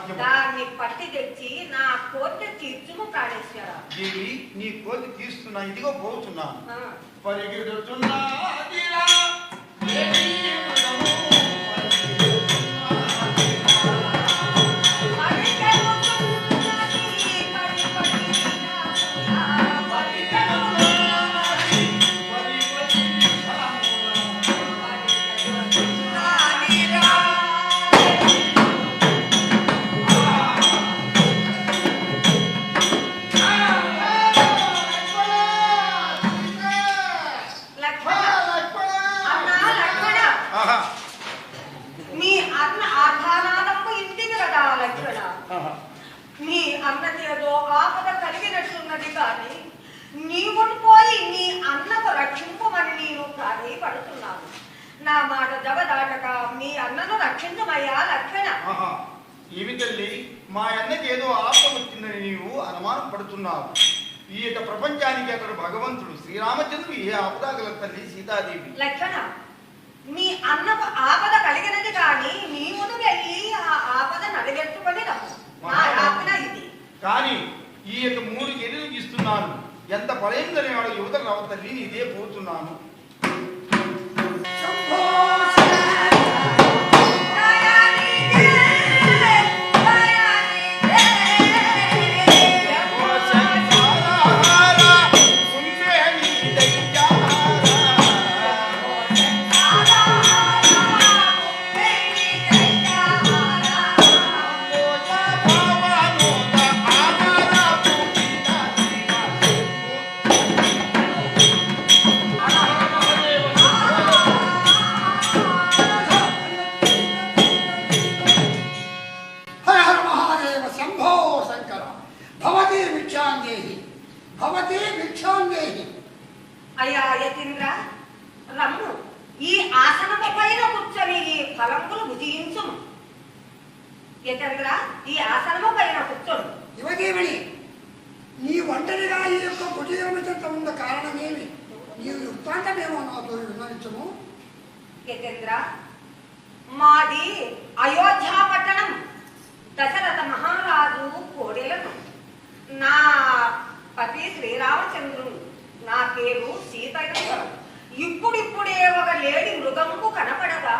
భాగ్యం. దాన్ని పట్టి తెచ్చి నా కోరిక తీర్చుము ప్రాణేశ్వర. దేవి నీ కోరిక తీస్తున్నా, ఇదిగో పోతున్నాను. పరిగెడుతున్నా నీ అన్నది ఏదో ఆపద కలిగినట్టున్నది కానీ నీవును పోయి నీ అన్నకు రక్షింపమని నేను ప్రాధేయపడుతున్నాను. నా మాట జవదాటక మీ అన్నను రక్షించమయ్యా లక్షణ. ఏమి తల్లి, మా అన్నకి ఏదో ఆపద వచ్చిందని నీవు అనుమానం పడుతున్నావు. ఈ యొక్క ప్రపంచానికి అతడు భగవంతుడు శ్రీరామచంద్రుడు ఏ ఆపద గల తల్లి సీతాదేవి. లక్షణ, మీ అన్నకు ఆపద కలిగినది కానీ నీవును వెళ్ళి ఆ ఆపద నడిగెట్టుకొని రమ్ము. కానీ ఈ యొక్క 3 గెలులు ఇస్తున్నాను. ఎంత పలయం జరిగాడు యువత రావ తల్లి, ఇదే పోతున్నాను. అయ్యా యతీంద్ర రమ్ము, ఈ ఆసనము పైన కూర్చొని ఈ ఫలంబులు భుజించుము. యతీంద్ర ఈ ఆసనము పైన కూర్చోను. యువదేవుని, నీ ఒంటరిగా ఈ యొక్క భుజయమిత ఉన్న కారణమేమి? నీవు వృత్తాంతమేమో నాతో వివరించుము. యతీంద్ర, మాది అయోధ్యా పట్టణం. దశరథ మహారాజు కోడెలను. నా పతి శ్రీరామచంద్రుడు, నా పేరు సీతయ్య. ఇప్పుడిప్పుడే ఒక లేడి మృగముకు కనపడగా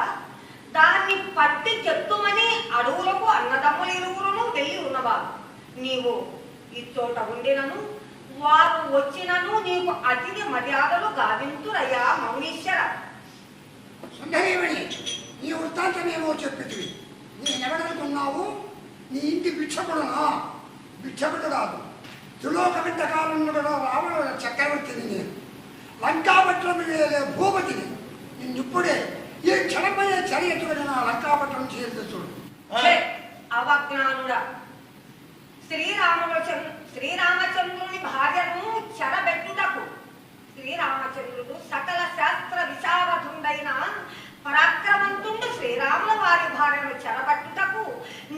దాన్ని పట్టి చెత్తుమని అడవులకు అన్నదమ్ముల ఇరువురును వెళ్ళి ఉన్నవారు. నీవు ఈ చోట ఉండినను వారు వచ్చినను నీకు అతిథి మర్యాదలు గావింతురయ్యా మౌనీశ్వర. సుందరేమణి, నీ వృత్తాంతమేమో చెప్పితివి. నేనెవడనుకున్నావు? నీ ఇంటి భిక్షకుడునా? భిక్షకుడు కాదు, త్రిలోకవింత కాలంలో కూడా రావణ చక్రవర్తిని నేను. లంకాపట్నం వేలే భూపతిని. నిన్నిప్పుడే ఈ క్షణమయ్యే చర్య ఎత్తుకుని నా లంకాపట్నం చేసి చూడు. అవజ్ఞానుడా, శ్రీరామచంద్రుని భార్యను చెరబెట్టుటకు శ్రీరామచంద్రుడు సకల శాస్త్ర విశారదుడైన పరాక్రమంతుండు. శ్రీరాముల వారి భార్యను చెరబట్టుటకు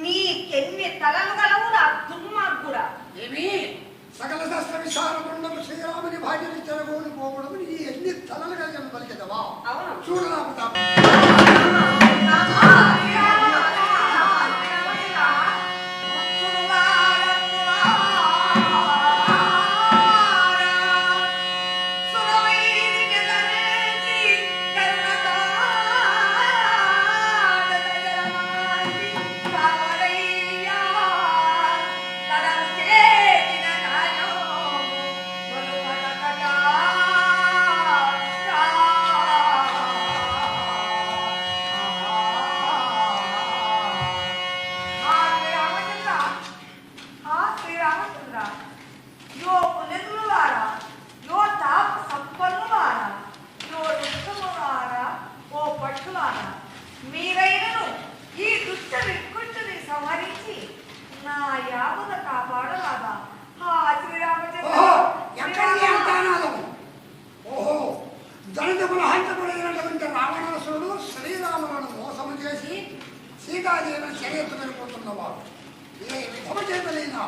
నీకెన్ని తలలు గలవురా దుర్మార్గుడా. ఏమి సకల శాస్త్ర విశారదుండము శ్రీరాముని భార్యను చెరగోని పోవడం నీ ఎన్ని తలలు కలిగిన పలికెదవా? అవును, చూడరాపుతా. మీరైనను ఈ దుష్ట వికృతిని సంహరించి నా యావన కాపాడరాదా? ఓహో, దళితముల హంతకుడైనటువంటి రావణాసురుడు శ్రీరాములను మోసము చేసి సీతాదేవిని చెరెత్తుకెళ్ళిపోతున్నవాడు. ఏ విధము చేతలైనా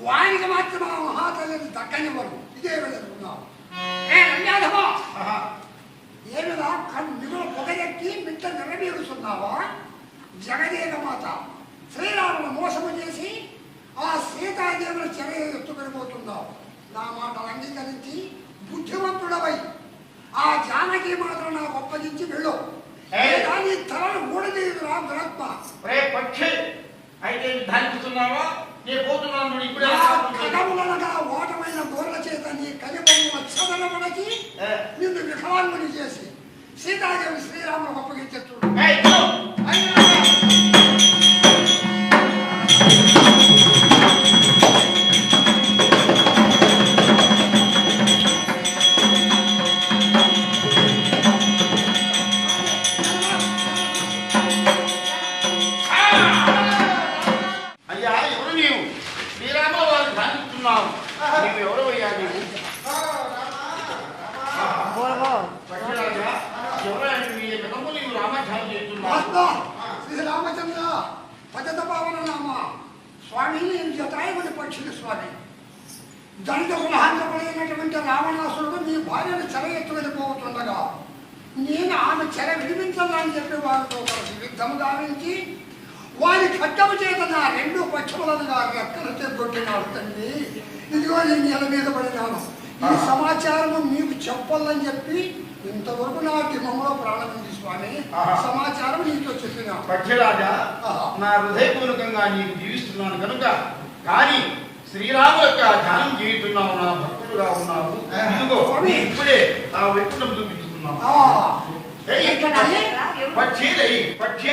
వానికి మాత్రం ఆ మహాతల్లిని దక్కనివ్వరు. ఇదే వెళ్తున్నావు. ఏమిరా మిగులు పొగరెక్కి మిట్ట నిరవేరుస్తున్నావా? జగదేక మాత శ్రీరామును మోసము చేసి ఆ సీతాదేవుని చెర ఎత్తుకొని పోతున్నావు. నా మాటలు అంగీకరించి బుద్ధిమంతుడవై ఆ జానకి మాత్రం నాకు అప్పగించి వెళ్ళు. నీ తలను ఊడదీదు రా దురాత్మ. పక్షి అయితే ధాన్యుతున్నావా? నేను పోతున్నాను. ఇప్పుడే కడములనగా ఓటమైన గోర్ల చేత నీ కలిబొమ్మల చదలమనకి నిన్ను వికలాంగుని చేసి సీతాదేవి శ్రీరామును అప్పగించేట్టు. శ్రీరామచంద్ర పదత పావన నామ స్వామి, నేను జటాయుని పక్షులు స్వామి. దళిత కులహాంతకుడైనటువంటి రావణాసురుడు నీ భార్యను చెర ఎత్తుకొని పోతుండగా నేను ఆమె చెర విడిపించాలని చెప్పి వారితో కలిసి యుద్ధము గావించి వారి ఖడ్గము చేత నా రెండు పక్షములను రెక్కలు తెగొట్టినాడు తండ్రి. ఇదిగో నేను నెల మీద పడినాను. ఈ సమాచారము మీకు చెప్పాలని చెప్పి ఇంతవరకు నా దిమంలో ప్రాణం ఉంది స్వామి. సమాచారం నీతో చెప్పిన పక్షిరాజా, నా హృదయపూర్వకంగా నీకు జీవిస్తున్నాను కనుక. కానీ శ్రీరాము యొక్క ధ్యానం చేయుతున్నావు, నా భక్తుడుగా ఉన్నావు. ఇదిగో ఇప్పుడే ఆ వ్యక్తులను చూపించుకున్నావు. పక్షి పక్షి